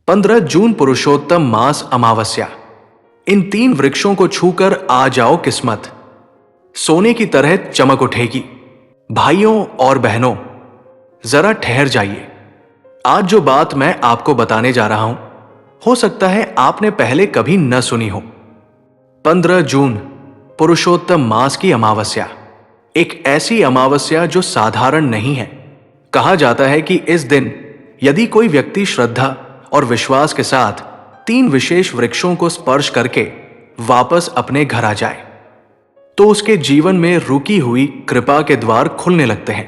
15 जून पुरुषोत्तम मास अमावस्या। इन 3 वृक्षों को छूकर आ जाओ किस्मत, सोने की तरह चमक उठेगी। भाइयों और बहनों, जरा ठहर जाइए। आज जो बात मैं आपको बताने जा रहा हूं, हो सकता है आपने पहले कभी न सुनी हो। 15 जून पुरुषोत्तम मास की अमावस्या एक ऐसी अमावस्या जो साधारण नहीं है। कहा जाता है कि इस दिन यदि कोई व्यक्ति श्रद्धा और विश्वास के साथ 3 विशेष वृक्षों को स्पर्श करके वापस अपने घर आ जाए तो उसके जीवन में रुकी हुई कृपा के द्वार खुलने लगते हैं।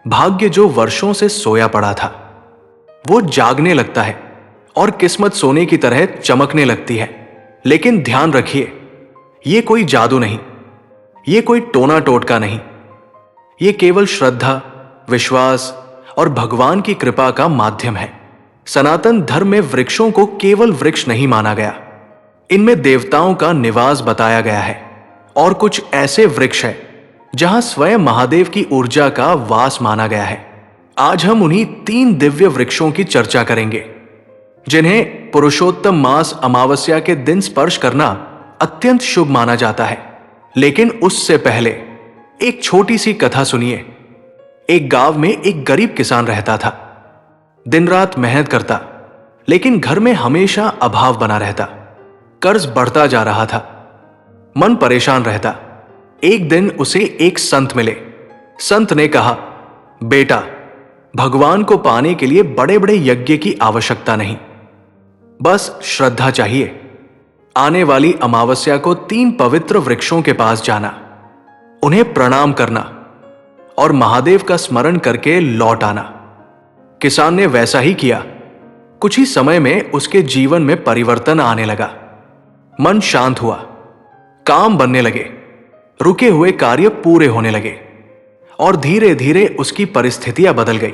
भाग्य जो वर्षों से सोया पड़ा था वो जागने लगता है और किस्मत सोने की तरह चमकने लगती है। लेकिन ध्यान रखिए, ये कोई जादू नहीं, ये कोई टोना टोटका नहीं, ये केवल श्रद्धा, विश्वास और भगवान की कृपा का माध्यम है। सनातन धर्म में वृक्षों को केवल वृक्ष नहीं माना गया, इनमें देवताओं का निवास बताया गया है और कुछ ऐसे वृक्ष हैं जहां स्वयं महादेव की ऊर्जा का वास माना गया है। आज हम उन्हीं 3 दिव्य वृक्षों की चर्चा करेंगे जिन्हें पुरुषोत्तम मास अमावस्या के दिन स्पर्श करना अत्यंत शुभ माना जाता है। लेकिन उससे पहले एक छोटी सी कथा सुनिए। एक गांव में एक गरीब किसान रहता था। दिन रात मेहनत करता, लेकिन घर में हमेशा अभाव बना रहता। कर्ज बढ़ता जा रहा था, मन परेशान रहता। एक दिन उसे एक संत मिले। संत ने कहा, बेटा, भगवान को पाने के लिए बड़े बड़े यज्ञ की आवश्यकता नहीं, बस श्रद्धा चाहिए। आने वाली अमावस्या को 3 पवित्र वृक्षों के पास जाना, उन्हें प्रणाम करना और महादेव का स्मरण करके लौट आना। किसान ने वैसा ही किया। कुछ ही समय में उसके जीवन में परिवर्तन आने लगा। मन शांत हुआ, काम बनने लगे, रुके हुए कार्य पूरे होने लगे और धीरे धीरे उसकी परिस्थितियां बदल गई।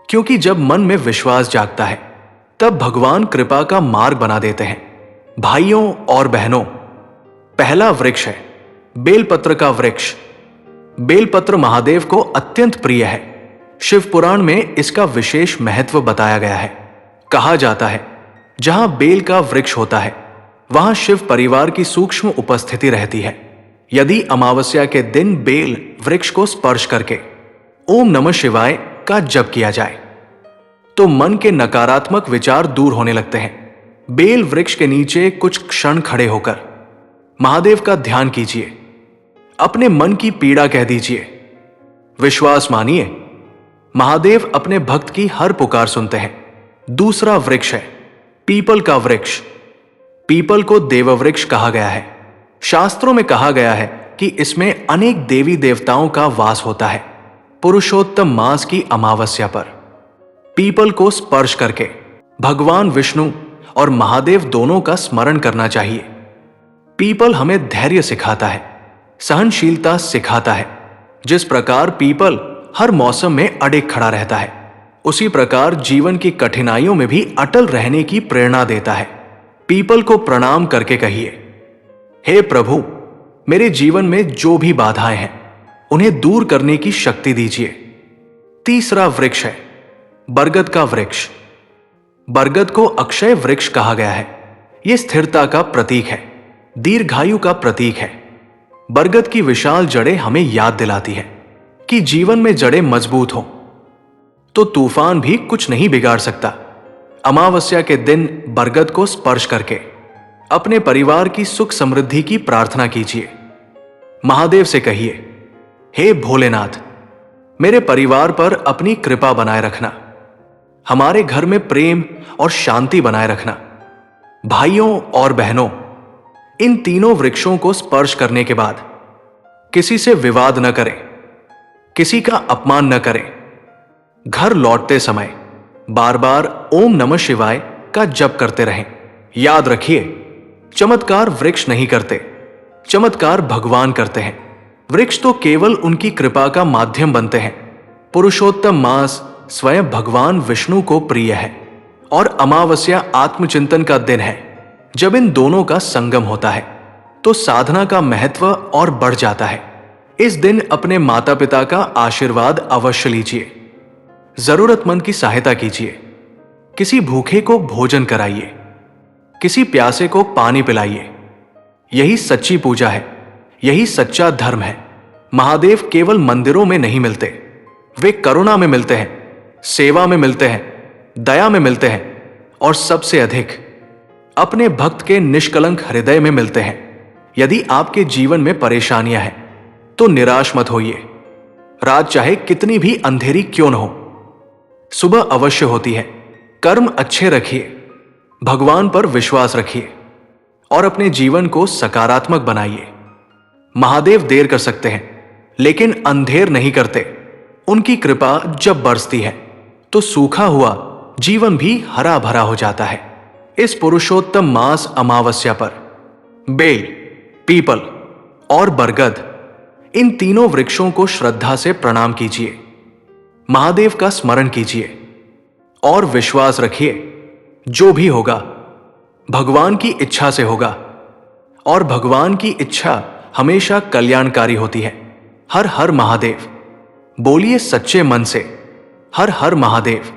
क्योंकि जब मन में विश्वास जागता है तब भगवान कृपा का मार्ग बना देते हैं। भाइयों और बहनों, पहला वृक्ष है बेलपत्र का वृक्ष। बेलपत्र महादेव को अत्यंत प्रिय है। शिव पुराण में इसका विशेष महत्व बताया गया है। कहा जाता है, जहां बेल का वृक्ष होता है वहां शिव परिवार की सूक्ष्म उपस्थिति रहती है। यदि अमावस्या के दिन बेल वृक्ष को स्पर्श करके ओम नमः शिवाय का जप किया जाए तो मन के नकारात्मक विचार दूर होने लगते हैं। बेल वृक्ष के नीचे कुछ क्षण खड़े होकर महादेव का ध्यान कीजिए, अपने मन की पीड़ा कह दीजिए। विश्वास मानिए, महादेव अपने भक्त की हर पुकार सुनते हैं। दूसरा वृक्ष है पीपल का वृक्ष। पीपल को देववृक्ष कहा गया है। शास्त्रों में कहा गया है कि इसमें अनेक देवी देवताओं का वास होता है। पुरुषोत्तम मास की अमावस्या पर पीपल को स्पर्श करके भगवान विष्णु और महादेव दोनों का स्मरण करना चाहिए। पीपल हमें धैर्य सिखाता है, सहनशीलता सिखाता है। जिस प्रकार पीपल हर मौसम में अडिग खड़ा रहता है, उसी प्रकार जीवन की कठिनाइयों में भी अटल रहने की प्रेरणा देता है। पीपल को प्रणाम करके कहिए, हे प्रभु, मेरे जीवन में जो भी बाधाएं हैं उन्हें दूर करने की शक्ति दीजिए। तीसरा वृक्ष है बरगद का वृक्ष। बरगद को अक्षय वृक्ष कहा गया है। यह स्थिरता का प्रतीक है, दीर्घायु का प्रतीक है। बरगद की विशाल जड़ें हमें याद दिलाती है कि जीवन में जड़ें मजबूत हों तो तूफान भी कुछ नहीं बिगाड़ सकता। अमावस्या के दिन बरगद को स्पर्श करके अपने परिवार की सुख समृद्धि की प्रार्थना कीजिए। महादेव से कहिए, हे भोलेनाथ, मेरे परिवार पर अपनी कृपा बनाए रखना, हमारे घर में प्रेम और शांति बनाए रखना। भाइयों और बहनों, इन तीनों वृक्षों को स्पर्श करने के बाद किसी से विवाद न करें, किसी का अपमान न करें। घर लौटते समय बार बार ओम नमः शिवाय का जप करते रहें। याद रखिए, चमत्कार वृक्ष नहीं करते, चमत्कार भगवान करते हैं। वृक्ष तो केवल उनकी कृपा का माध्यम बनते हैं। पुरुषोत्तम मास स्वयं भगवान विष्णु को प्रिय है और अमावस्या आत्मचिंतन का दिन है। जब इन दोनों का संगम होता है तो साधना का महत्व और बढ़ जाता है। इस दिन अपने माता पिता का आशीर्वाद अवश्य लीजिए, जरूरतमंद की सहायता कीजिए किसी भूखे को भोजन कराइए, किसी प्यासे को पानी पिलाइए। यही सच्ची पूजा है, यही सच्चा धर्म है। महादेव केवल मंदिरों में नहीं मिलते, वे करुणा में मिलते हैं, सेवा में मिलते हैं, दया में मिलते हैं और सबसे अधिक अपने भक्त के निष्कलंक हृदय में मिलते हैं। यदि आपके जीवन में परेशानियां हैं तो निराश मत होइए। रात चाहे कितनी भी अंधेरी क्यों न हो, सुबह अवश्य होती है। कर्म अच्छे रखिए, भगवान पर विश्वास रखिए और अपने जीवन को सकारात्मक बनाइए। महादेव देर कर सकते हैं लेकिन अंधेर नहीं करते। उनकी कृपा जब बरसती है तो सूखा हुआ जीवन भी हरा भरा हो जाता है। इस पुरुषोत्तम मास अमावस्या पर बेल, पीपल और बरगद, इन तीनों वृक्षों को श्रद्धा से प्रणाम कीजिए, महादेव का स्मरण कीजिए और विश्वास रखिए जो भी होगा भगवान की इच्छा से होगा और भगवान की इच्छा हमेशा कल्याणकारी होती है। हर हर महादेव बोलिए सच्चे मन से, हर हर महादेव।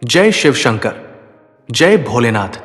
जय शिव शंकर, जय भोलेनाथ।